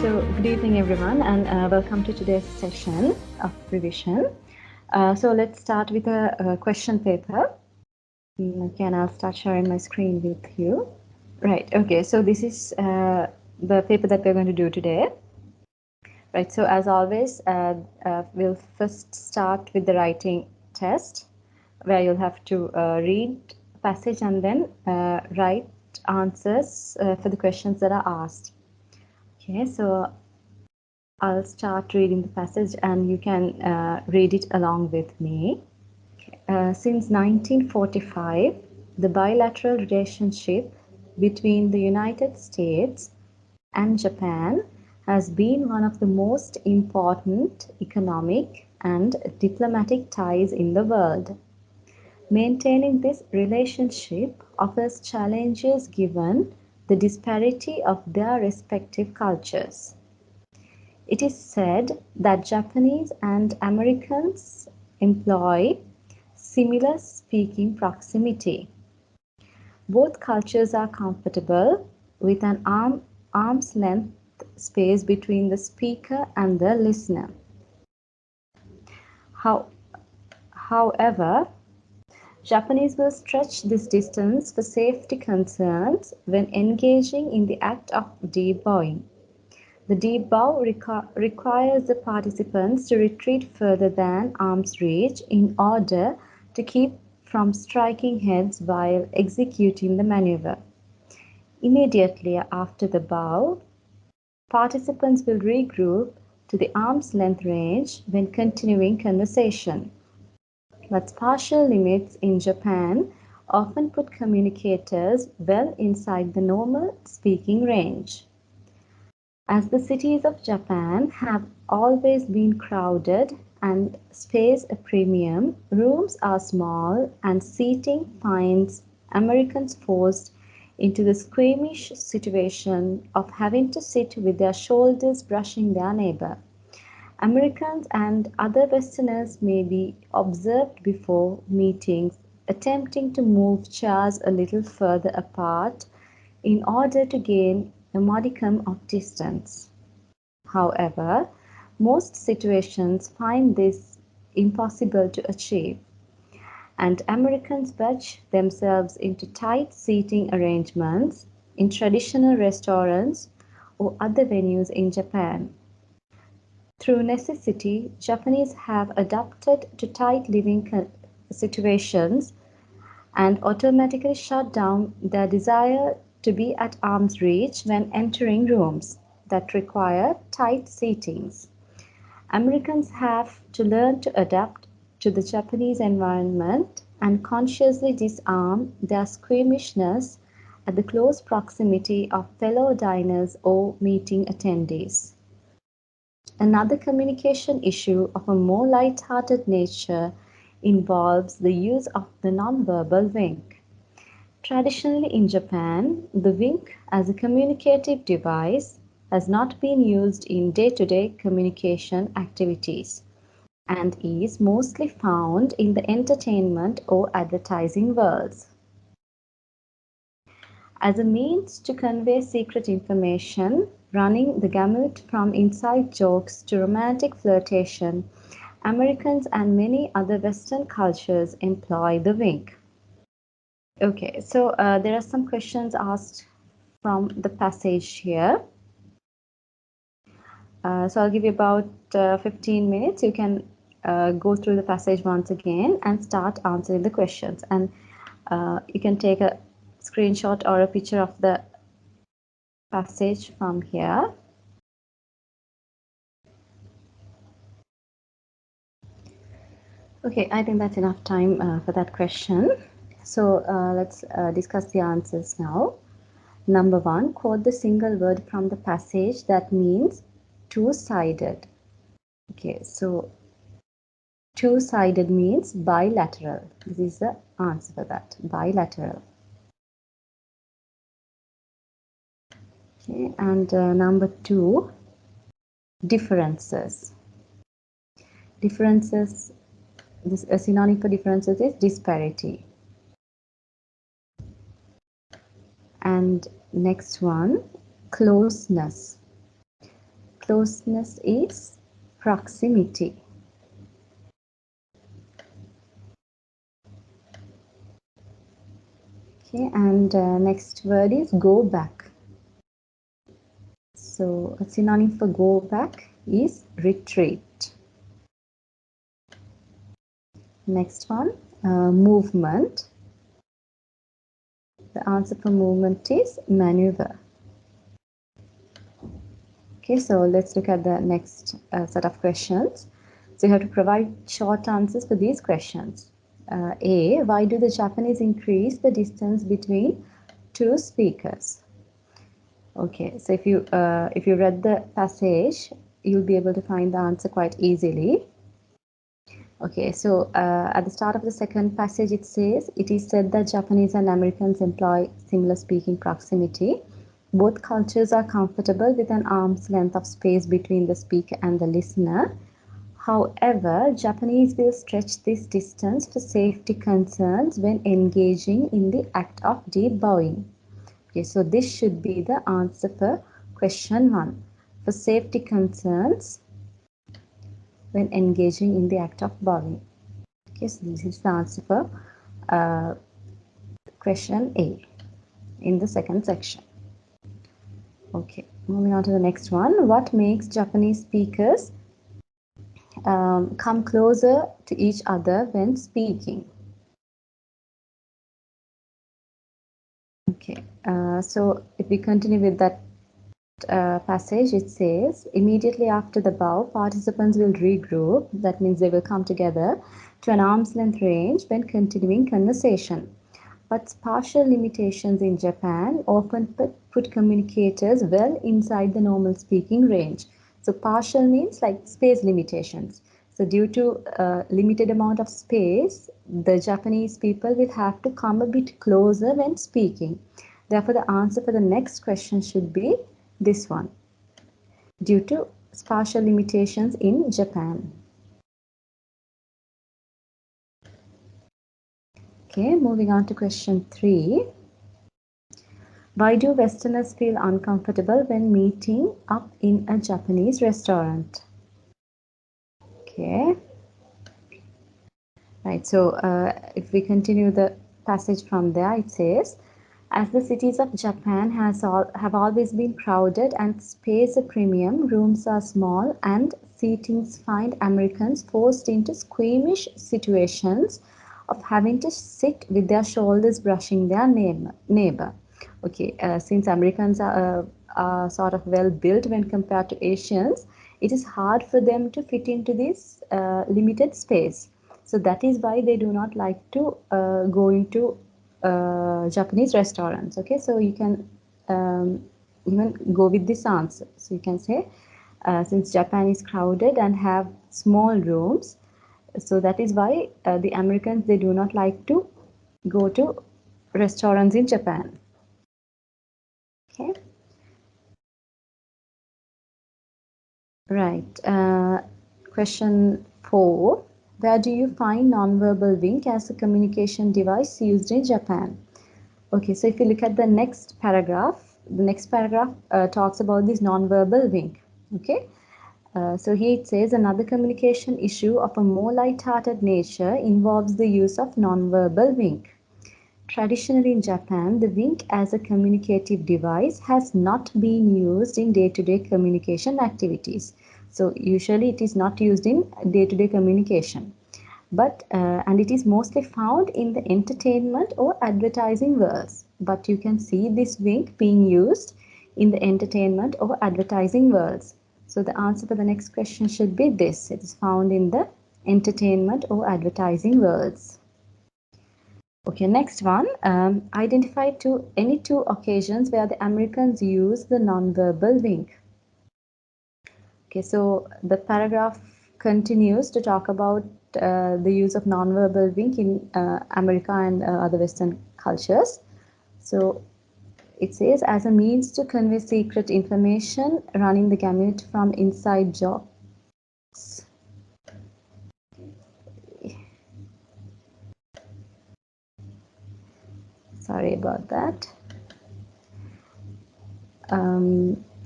So good evening, everyone, and welcome to today's session of revision. So let's start with a question paper. Okay, and I'll start sharing my screen with you. Right, okay, so this is the paper that we're going to do today. Right, so as always, we'll first start with the writing test, where you'll have to read a passage and then write answers for the questions that are asked. Okay, so I'll start reading the passage and you can read it along with me. Since 1945, the bilateral relationship between the United States and Japan has been one of the most important economic and diplomatic ties in the world. Maintaining this relationship offers challenges given the disparity of their respective cultures. It is said that Japanese and Americans employ similar speaking proximity. Both cultures are comfortable with an arm's length space between the speaker and the listener. However, Japanese will stretch this distance for safety concerns when engaging in the act of deep bowing. The deep bow requires the participants to retreat further than arm's reach in order to keep from striking heads while executing the maneuver. Immediately after the bow, participants will regroup to the arm's length range when continuing conversation. But spatial limits in Japan often put communicators well inside the normal speaking range. As the cities of Japan have always been crowded and space a premium, rooms are small and seating finds Americans forced into the squeamish situation of having to sit with their shoulders brushing their neighbor. Americans and other Westerners may be observed before meetings attempting to move chairs a little further apart in order to gain a modicum of distance. However, most situations find this impossible to achieve, and Americans wedge themselves into tight seating arrangements in traditional restaurants or other venues in Japan. Through necessity, Japanese have adapted to tight living situations and automatically shut down their desire to be at arm's reach when entering rooms that require tight seatings. Americans have to learn to adapt to the Japanese environment and consciously disarm their squeamishness at the close proximity of fellow diners or meeting attendees. Another communication issue of a more light-hearted nature involves the use of the nonverbal wink. Traditionally in Japan, the wink as a communicative device has not been used in day-to-day communication activities and is mostly found in the entertainment or advertising worlds. As a means to convey secret information, running the gamut from inside jokes to romantic flirtation, Americans and many other Western cultures employ the wink. Okay, so there are some questions asked from the passage here. So I'll give you about 15 minutes. You can go through the passage once again and start answering the questions. And you can take a screenshot or a picture of the passage from here. Okay, I think that's enough time for that question. So let's discuss the answers now. Number 1, quote the single word from the passage that means two-sided. Okay, so two-sided means bilateral. This is the answer for that, bilateral. Okay, and number 2, differences. Differences, this a synonym for differences is disparity. And next one, closeness. closeness is proximity. Okay, and next word is go back. So a synonym for go back is retreat. Next one, movement. The answer for movement is maneuver. Okay, so let's look at the next set of questions. So you have to provide short answers for these questions. A, why do the Japanese increase the distance between two speakers? Okay, so if you read the passage, you'll be able to find the answer quite easily. Okay, so at the start of the second passage, it says, it is said that Japanese and Americans employ similar speaking proximity. Both cultures are comfortable with an arm's length of space between the speaker and the listener. However, Japanese will stretch this distance for safety concerns when engaging in the act of deep bowing. Okay, so this should be the answer for question 1. For safety concerns when engaging in the act of bowing. Okay, so this is the answer for question A in the second section. Okay, moving on to the next one. What makes Japanese speakers come closer to each other when speaking? Okay, so if we continue with that passage, it says, immediately after the bow, participants will regroup. That means they will come together to an arm's length range when continuing conversation. But spatial limitations in Japan often put communicators well inside the normal speaking range. So partial means like space limitations. So due to limited amount of space, the Japanese people will have to come a bit closer when speaking. Therefore, the answer for the next question should be this one, due to spatial limitations in Japan. Okay, moving on to question 3. Why do Westerners feel uncomfortable when meeting up in a Japanese restaurant? Okay. Right, so if we continue the passage from there, it says, as the cities of Japan have always been crowded and space a premium, rooms are small and seatings find Americans forced into squeamish situations of having to sit with their shoulders brushing their neighbor. Okay, since Americans are sort of well built when compared to Asians, it is hard for them to fit into this limited space. So that is why they do not like to go into Japanese restaurants. Okay, so you can even go with this answer. So you can say, since Japan is crowded and have small rooms, so that is why the Americans, they do not like to go to restaurants in Japan. Okay. Right. Question 4. Where do you find nonverbal wink as a communication device used in Japan? Okay, so if you look at the next paragraph talks about this nonverbal wink. Okay, so here it says another communication issue of a more light-hearted nature involves the use of nonverbal wink. Traditionally in Japan, the wink as a communicative device has not been used in day-to-day communication activities. So usually it is not used in day-to-day communication. And it is mostly found in the entertainment or advertising worlds. But you can see this wink being used in the entertainment or advertising worlds. So the answer for the next question should be this. It is found in the entertainment or advertising worlds. Okay, next one. Identify any two occasions where the Americans use the nonverbal wink. Okay, so the paragraph continues to talk about the use of nonverbal wink in America and other Western cultures. So it says, as a means to convey secret information, running the gamut from inside jokes. Sorry about that.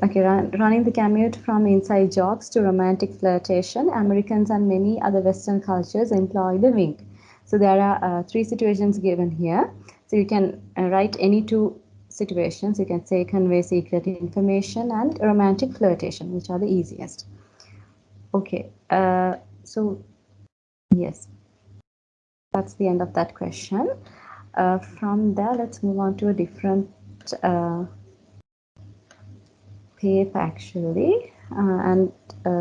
Okay, running the gamut from inside jokes to romantic flirtation, Americans and many other Western cultures employ the wink. So there are three situations given here. So you can write any two situations. You can say convey secret information and romantic flirtation, which are the easiest. Okay, so yes, that's the end of that question. From there, let's move on to a different paper actually, and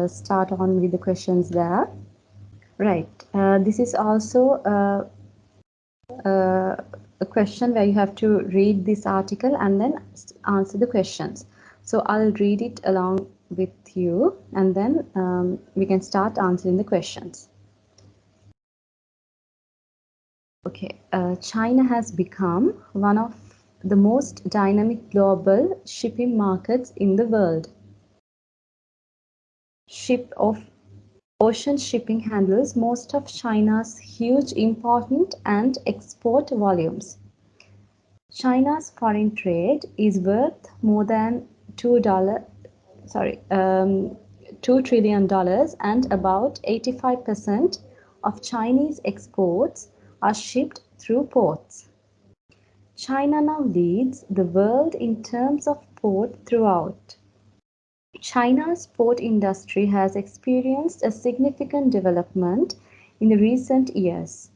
start on with the questions there. Right. This is also a question where you have to read this article and then answer the questions. So I'll read it along with you, and then we can start answering the questions. Okay. China has become one of the most dynamic global shipping markets in the world. Ocean shipping handles most of China's huge import and export volumes. China's foreign trade is worth more than $2 trillion, and about 85% of Chinese exports are shipped through ports. China now leads the world in terms of port throughput. China's port industry has experienced a significant development in the recent years,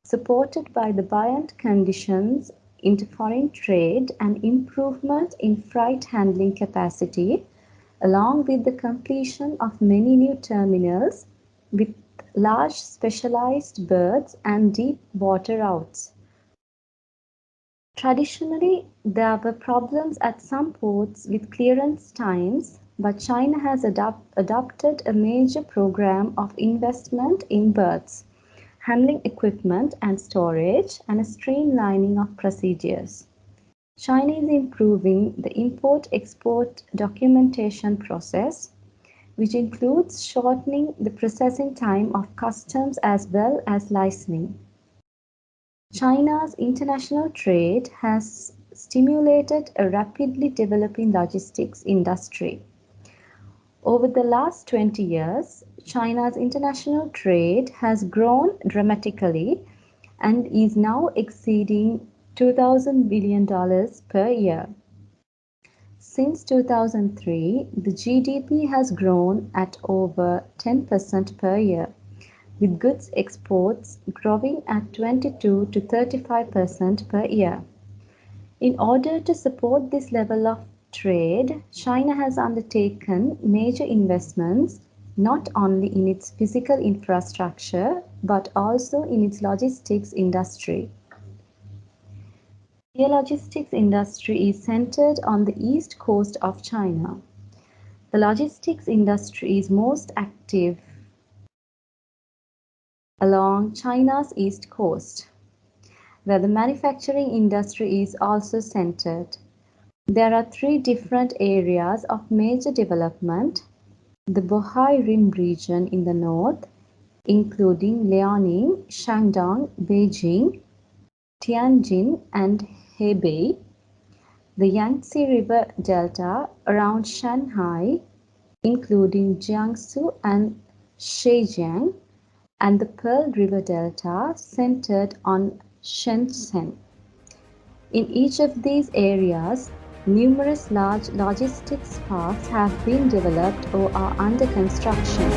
supported by the buoyant conditions in foreign trade and improvement in freight handling capacity, along with the completion of many new terminals with large specialized berths and deep water routes. Traditionally, there were problems at some ports with clearance times, but China has adopted a major program of investment in berths, handling equipment and storage, and a streamlining of procedures. China is improving the import-export documentation process, which includes shortening the processing time of customs as well as licensing. China's international trade has stimulated a rapidly developing logistics industry. Over the last 20 years, China's international trade has grown dramatically and is now exceeding $2,000 billion per year. Since 2003, the GDP has grown at over 10% per year, with goods exports growing at 22 to 35% per year. In order to support this level of trade, China has undertaken major investments not only in its physical infrastructure but also in its logistics industry. The logistics industry is centered on the east coast of China. The logistics industry is most active along China's east coast, where the manufacturing industry is also centered. There are three different areas of major development: the Bohai Rim region in the north, including Liaoning, Shandong, Beijing, Tianjin, and Hebei; the Yangtze River delta around Shanghai, including Jiangsu and Zhejiang; and the Pearl River delta centered on Shenzhen. In each of these areas, numerous large logistics parks have been developed or are under construction.